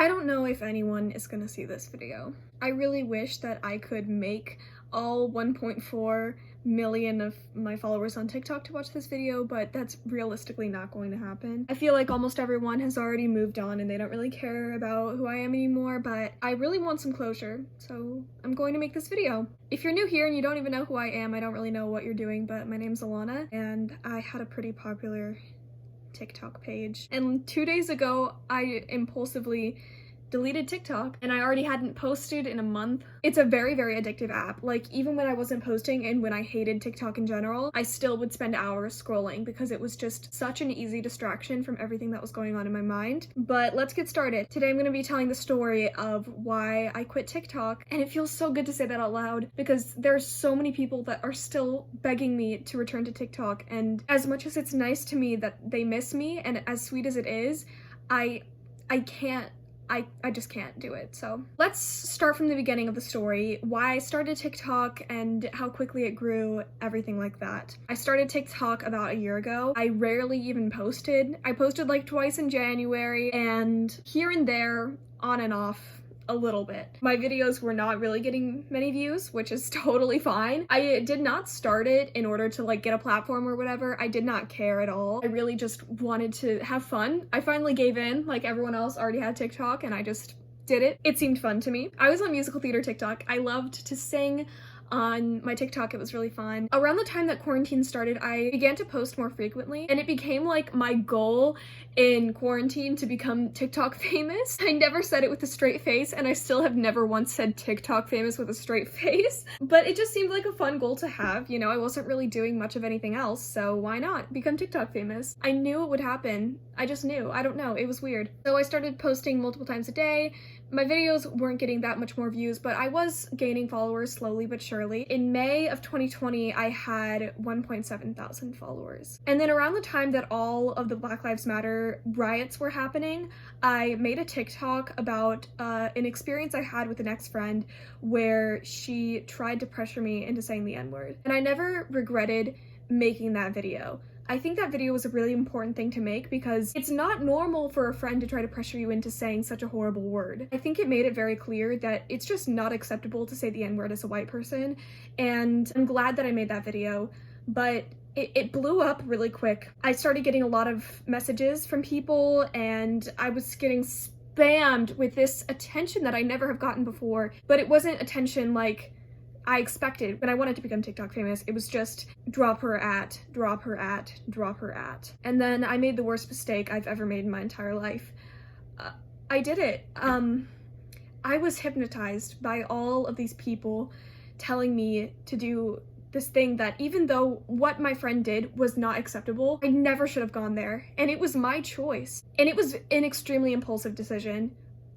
I don't know if anyone is gonna see this video. I really wish that I could make all 1.4 million of my followers on TikTok to watch this video, but that's realistically not going to happen. I feel like almost everyone has already moved on and they don't really care about who I am anymore, but I really want some closure, so I'm going to make this video. If you're new here and you don't even know who I am, I don't really know what you're doing, but my name's Alana, and I had a pretty popular TikTok page. And 2 days ago, I impulsively deleted TikTok, and I already hadn't posted in a month. It's a very, very addictive app. Like, even when I wasn't posting and when I hated TikTok in general, I still would spend hours scrolling because it was just such an easy distraction from everything that was going on in my mind. But let's get started. Today I'm going to be telling the story of why I quit TikTok, and it feels so good to say that out loud because there's so many people that are still begging me to return to TikTok, and as much as it's nice to me that they miss me, and as sweet as it is, I just can't do it. So let's start from the beginning of the story, why I started TikTok and how quickly it grew, everything like that. I started TikTok about a year ago. I rarely even posted. I posted like twice in January and here and there, on and off, a little bit. My videos were not really getting many views, which is totally fine. I did not start it in order to like get a platform or whatever. I did not care at all. I really just wanted to have fun. I finally gave in, like everyone else already had TikTok, and I just did it. It seemed fun to me. I was on musical theater TikTok. I loved to sing on my TikTok. It was really fun. Around the time that quarantine started, I began to post more frequently, and it became like my goal in quarantine to become TikTok famous. I never said it with a straight face, and I still have never once said TikTok famous with a straight face, but it just seemed like a fun goal to have. You know, I wasn't really doing much of anything else, so why not become TikTok famous? I knew it would happen. I just knew. I don't know. It was weird. So I started posting multiple times a day. My videos weren't getting that much more views, but I was gaining followers slowly but surely. In May of 2020, I had 1.7 thousand followers. And then around the time that all of the Black Lives Matter riots were happening, I made a TikTok about an experience I had with an ex-friend where she tried to pressure me into saying the N-word. And I never regretted making that video. I think that video was a really important thing to make because it's not normal for a friend to try to pressure you into saying such a horrible word. I think it made it very clear that it's just not acceptable to say the N-word as a white person, and I'm glad that I made that video, but it blew up really quick. I started getting a lot of messages from people, and I was getting spammed with this attention that I never have gotten before, but it wasn't attention like I expected when I wanted to become TikTok famous. It was just drop her at, drop her at, drop her at. And then I made the worst mistake I've ever made in my entire life. I did it. I was hypnotized by all of these people telling me to do this thing that, even though what my friend did was not acceptable, I never should have gone there. And it was my choice. And it was an extremely impulsive decision.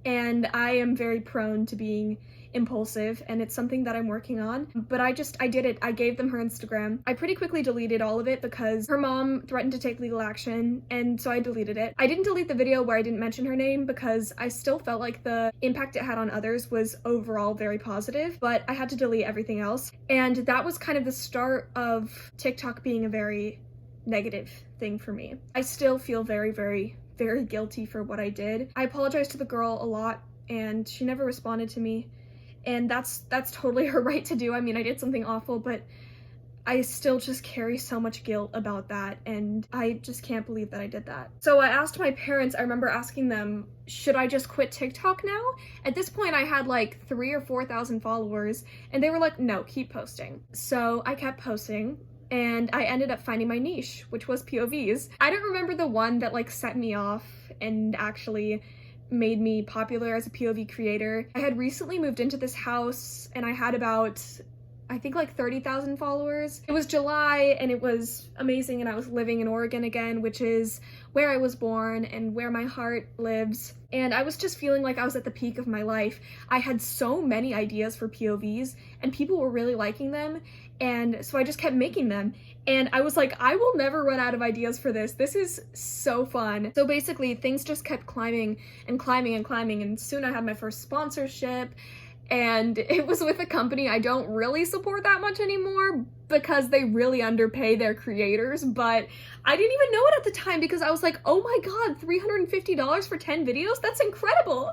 And I am very prone to being impulsive, and it's something that I'm working on, but I did it. I gave them her Instagram. I pretty quickly deleted all of it because her mom threatened to take legal action, and so I deleted it. I didn't delete the video where I didn't mention her name because I still felt like the impact it had on others was overall very positive, but I had to delete everything else, and that was kind of the start of TikTok being a very negative thing for me. I still feel very, very, very guilty for what I did. I apologized to the girl a lot, and she never responded to me. And that's totally her right to do. I mean, I did something awful, but I still just carry so much guilt about that, and I just can't believe that I did that. So I asked my parents, I remember asking them, should I just quit TikTok now? At this point, I had like 3,000 or 4,000 followers, and they were like, no, keep posting. So I kept posting, and I ended up finding my niche, which was POVs. I don't remember the one that like set me off and actually made me popular as a POV creator. I had recently moved into this house and I had about, I think like 30,000 followers. It was July and it was amazing, and I was living in Oregon again, which is where I was born and where my heart lives. And I was just feeling like I was at the peak of my life. I had so many ideas for POVs and people were really liking them, and so I just kept making them. And I was like, I will never run out of ideas for this. This is so fun. So basically things just kept climbing and climbing and climbing, and soon I had my first sponsorship, and it was with a company I don't really support that much anymore because they really underpay their creators, but I didn't even know it at the time because I was like, oh my god, $350 for 10 videos? That's incredible!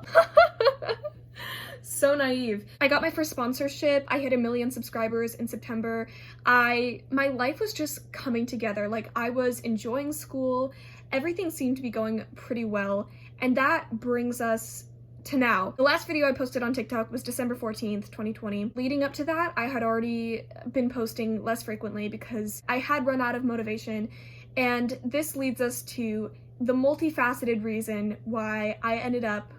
So naive. I got my first sponsorship. I hit 1 million subscribers in September. My life was just coming together. Like, I was enjoying school. Everything seemed to be going pretty well. And that brings us to now. The last video I posted on TikTok was December 14th, 2020. Leading up to that, I had already been posting less frequently because I had run out of motivation. And this leads us to the multifaceted reason why I ended up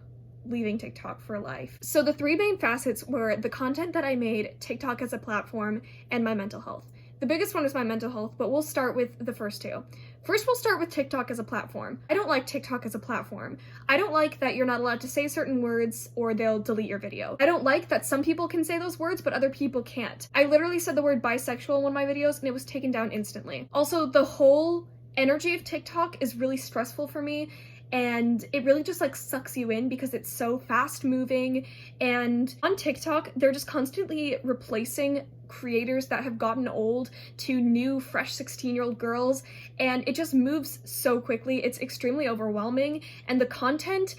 leaving TikTok for life. So the 3 main facets were the content that I made, TikTok as a platform, and my mental health. The biggest one is my mental health, but we'll start with the first two. First, we'll start with TikTok as a platform. I don't like TikTok as a platform. I don't like that you're not allowed to say certain words or they'll delete your video. I don't like that some people can say those words, but other people can't. I literally said the word bisexual in one of my videos and it was taken down instantly. Also, the whole energy of TikTok is really stressful for me, and it really just like sucks you in because it's so fast moving. And on TikTok, they're just constantly replacing creators that have gotten old to new fresh 16-year-old girls, and it just moves so quickly. It's extremely overwhelming, and the content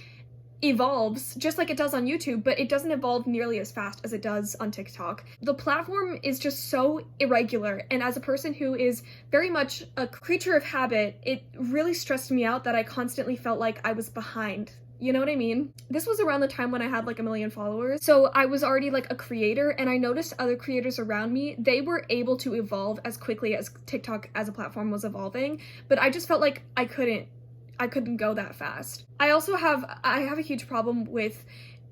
evolves just like it does on YouTube, but it doesn't evolve nearly as fast as it does on TikTok. The platform is just so irregular, and as a person who is very much a creature of habit, it really stressed me out that I constantly felt like I was behind. You know what I mean? This was around the time when I had like 1 million followers, so I was already like a creator, and I noticed other creators around me, they were able to evolve as quickly as TikTok as a platform was evolving, but I just felt like I couldn't go that fast. I have a huge problem with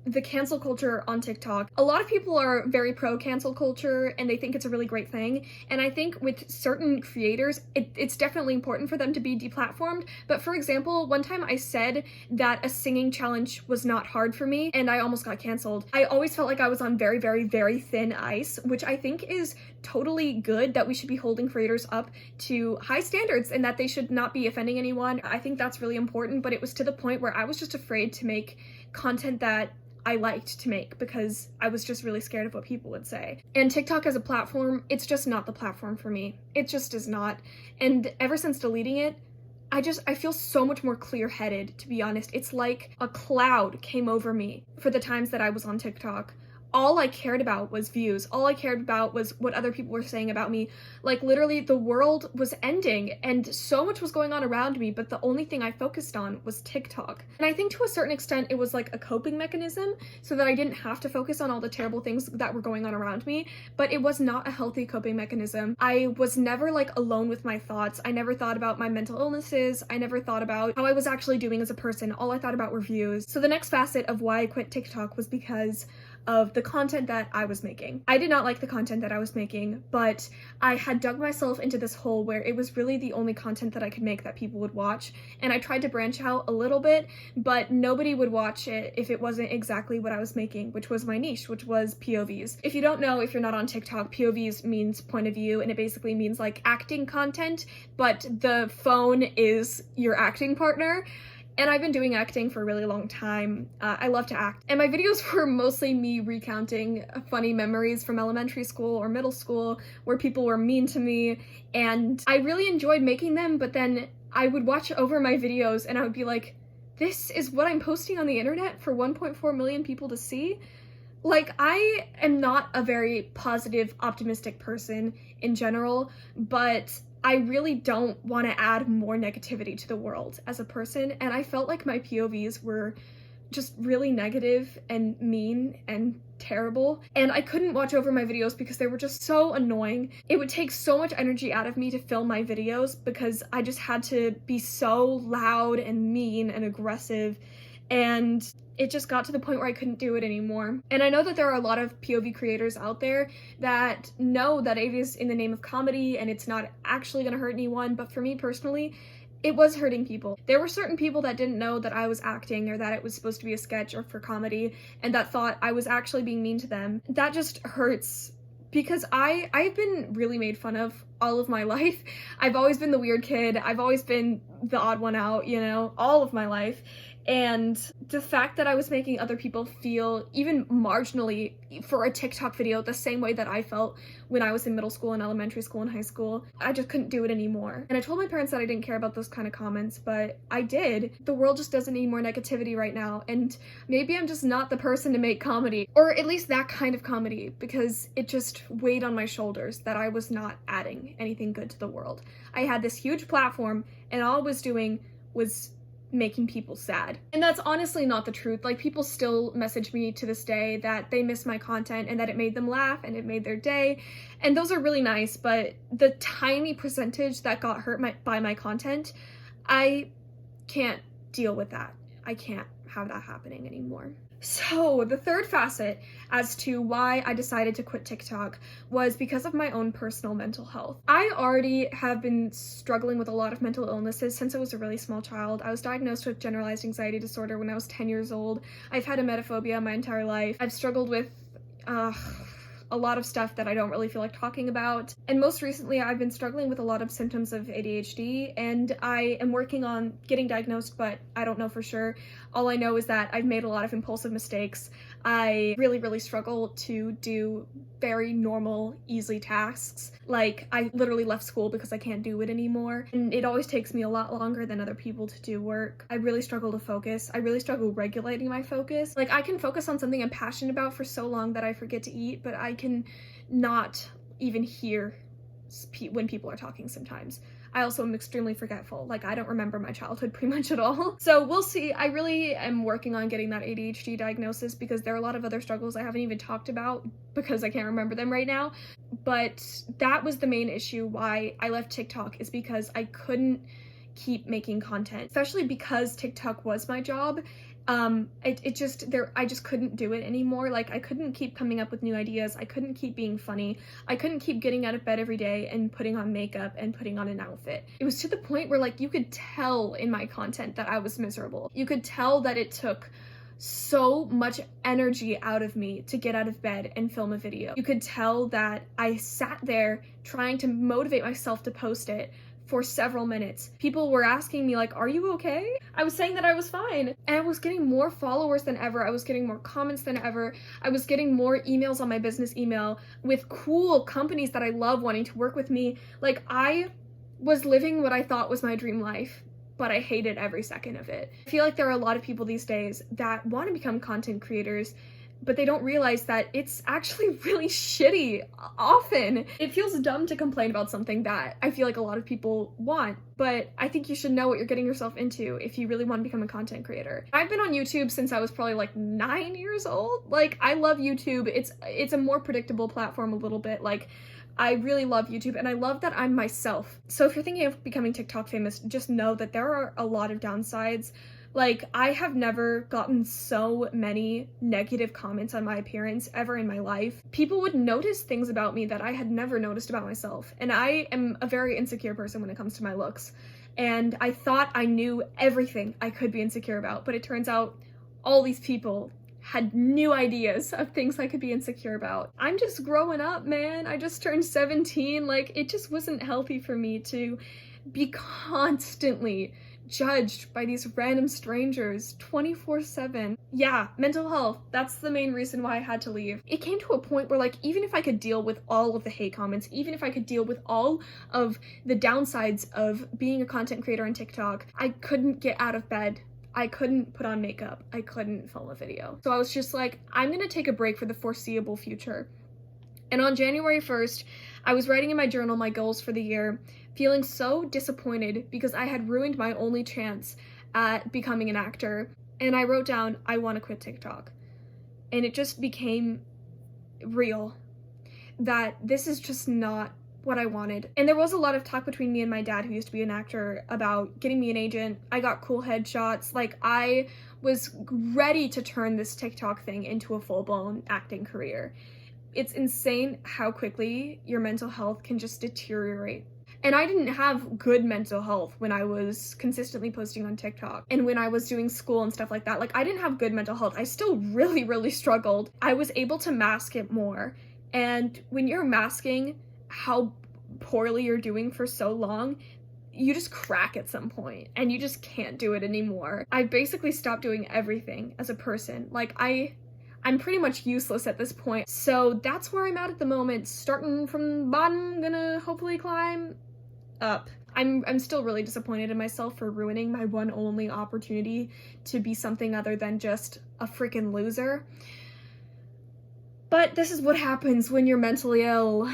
the cancel culture on TikTok. A lot of people are very pro cancel culture and they think it's a really great thing. And I think with certain creators, it's definitely important for them to be deplatformed. But for example, one time I said that a singing challenge was not hard for me and I almost got canceled. I always felt like I was on very, very, very thin ice, which I think is totally good, that we should be holding creators up to high standards and that they should not be offending anyone. I think that's really important, but it was to the point where I was just afraid to make content that I liked to make because I was just really scared of what people would say. And TikTok as a platform, it's just not the platform for me. It just is not. And ever since deleting it, I feel so much more clear-headed, to be honest. It's like a cloud came over me for the times that I was on TikTok. All I cared about was views. All I cared about was what other people were saying about me. Like, literally, the world was ending and so much was going on around me, but the only thing I focused on was TikTok. And I think to a certain extent, it was like a coping mechanism so that I didn't have to focus on all the terrible things that were going on around me, but it was not a healthy coping mechanism. I was never like alone with my thoughts. I never thought about my mental illnesses. I never thought about how I was actually doing as a person. All I thought about were views. So the next facet of why I quit TikTok was because of the content that I was making. I did not like the content that I was making, but I had dug myself into this hole where it was really the only content that I could make that people would watch, and I tried to branch out a little bit, but nobody would watch it if it wasn't exactly what I was making, which was my niche, which was POVs. If you don't know, if you're not on TikTok, POVs means point of view, and it basically means like acting content, but the phone is your acting partner. And I've been doing acting for a really long time. I love to act. And my videos were mostly me recounting funny memories from elementary school or middle school where people were mean to me. And I really enjoyed making them, but then I would watch over my videos and I would be like, this is what I'm posting on the internet for 1.4 million people to see? Like, I am not a very positive, optimistic person in general, but I really don't want to add more negativity to the world as a person, and I felt like my POVs were just really negative and mean and terrible, and I couldn't watch over my videos because they were just so annoying. It would take so much energy out of me to film my videos because I just had to be so loud and mean and aggressive, and it just got to the point where I couldn't do it anymore. And I know that there are a lot of POV creators out there that know that it is in the name of comedy and it's not actually gonna hurt anyone, but for me personally, it was hurting people. There were certain people that didn't know that I was acting or that it was supposed to be a sketch or for comedy and that thought I was actually being mean to them. That just hurts because I've been really made fun of all of my life. I've always been the weird kid. I've always been the odd one out, you know, all of my life. And the fact that I was making other people feel even marginally for a TikTok video the same way that I felt when I was in middle school and elementary school and high school, I just couldn't do it anymore. And I told my parents that I didn't care about those kind of comments, but I did. The world just doesn't need more negativity right now, and maybe I'm just not the person to make comedy, or at least that kind of comedy, because it just weighed on my shoulders that I was not adding anything good to the world. I had this huge platform, and all I was doing was making people sad. And that's honestly not the truth. Like, people still message me to this day that they miss my content and that it made them laugh and it made their day. And those are really nice, but the tiny percentage that got hurt by my content, I can't deal with that. I can't have that happening anymore. So the third facet as to why I decided to quit TikTok was because of my own personal mental health. I already have been struggling with a lot of mental illnesses since I was a really small child. I was diagnosed with generalized anxiety disorder when I was 10 years old. I've had emetophobia my entire life. I've struggled with a lot of stuff that I don't really feel like talking about. And most recently, I've been struggling with a lot of symptoms of ADHD, and I am working on getting diagnosed, but I don't know for sure. All I know is that I've made a lot of impulsive mistakes. I really struggle to do very normal, easy tasks. Like, I literally left school because I can't do it anymore, and it always takes me a lot longer than other people to do work. I really struggle to focus. I really struggle regulating my focus. Like, I can focus on something I'm passionate about for so long that I forget to eat, but I can not even hear when people are talking sometimes. I also am extremely forgetful. Like, I don't remember my childhood pretty much at all. So we'll see. I really am working on getting that ADHD diagnosis because there are a lot of other struggles I haven't even talked about because I can't remember them right now. But that was the main issue why I left TikTok, is because I couldn't keep making content, especially because TikTok was my job. I just couldn't do it anymore. Like, I couldn't keep coming up with new ideas. I couldn't keep being funny. I couldn't keep getting out of bed every day and putting on makeup and putting on an outfit. It was to the point where, like, you could tell in my content that I was miserable. You could tell that it took so much energy out of me to get out of bed and film a video. You could tell that I sat there trying to motivate myself to post it for several minutes. People were asking me, like, are you okay? I was saying that I was fine. And I was getting more followers than ever. I was getting more comments than ever. I was getting more emails on my business email with cool companies that I love wanting to work with me. Like, I was living what I thought was my dream life, but I hated every second of it. I feel like there are a lot of people these days that want to become content creators, but they don't realize that it's actually really shitty often. It feels dumb to complain about something that I feel like a lot of people want, but I think you should know what you're getting yourself into if you really want to become a content creator. I've been on YouTube since I was probably like 9 years old. Like, I love YouTube. It's a more predictable platform a little bit. Like, I really love YouTube, and I love that I'm myself. So if you're thinking of becoming TikTok famous, just know that there are a lot of downsides. Like, I have never gotten so many negative comments on my appearance ever in my life. People would notice things about me that I had never noticed about myself. And I am a very insecure person when it comes to my looks. And I thought I knew everything I could be insecure about, but it turns out all these people had new ideas of things I could be insecure about. I'm just growing up, man. I just turned 17. Like, it just wasn't healthy for me to be constantly judged by these random strangers 24/7. Yeah, mental health. That's the main reason why I had to leave. It came to a point where, like, even if I could deal with all of the hate comments, even if I could deal with all of the downsides of being a content creator on TikTok, I couldn't get out of bed. I couldn't put on makeup. I couldn't film a video. So I was just like, I'm gonna take a break for the foreseeable future. And on January 1st, I was writing in my journal my goals for the year, feeling so disappointed because I had ruined my only chance at becoming an actor. And I wrote down, I want to quit TikTok. And it just became real that this is just not what I wanted. And there was a lot of talk between me and my dad, who used to be an actor, about getting me an agent. I got cool headshots. Like, I was ready to turn this TikTok thing into a full-blown acting career. It's insane how quickly your mental health can just deteriorate. And I didn't have good mental health when I was consistently posting on TikTok and when I was doing school and stuff like that. Like, I didn't have good mental health. I still really struggled. I was able to mask it more. And when you're masking how poorly you're doing for so long, you just crack at some point and you just can't do it anymore. I basically stopped doing everything as a person. Like, I'm pretty much useless at this point. So that's where I'm at the moment. Starting from the bottom, gonna hopefully climb up. I'm still really disappointed in myself for ruining my one only opportunity to be something other than just a freaking loser. But this is what happens when you're mentally ill.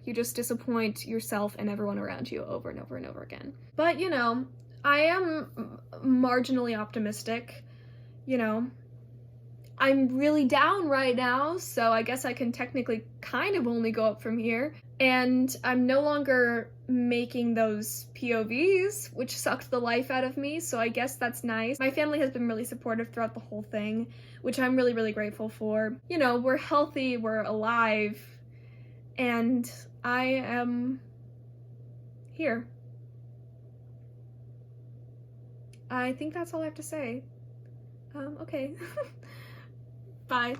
You just disappoint yourself and everyone around you over and over and over again. But, you know, I am marginally optimistic. You know, I'm really down right now, so I guess I can technically kind of only go up from here. And I'm no longer making those POVs, which sucked the life out of me, so I guess that's nice. My family has been really supportive throughout the whole thing, which I'm really, really grateful for. You know, we're healthy, we're alive, and I am here. I think that's all I have to say. Okay. Bye.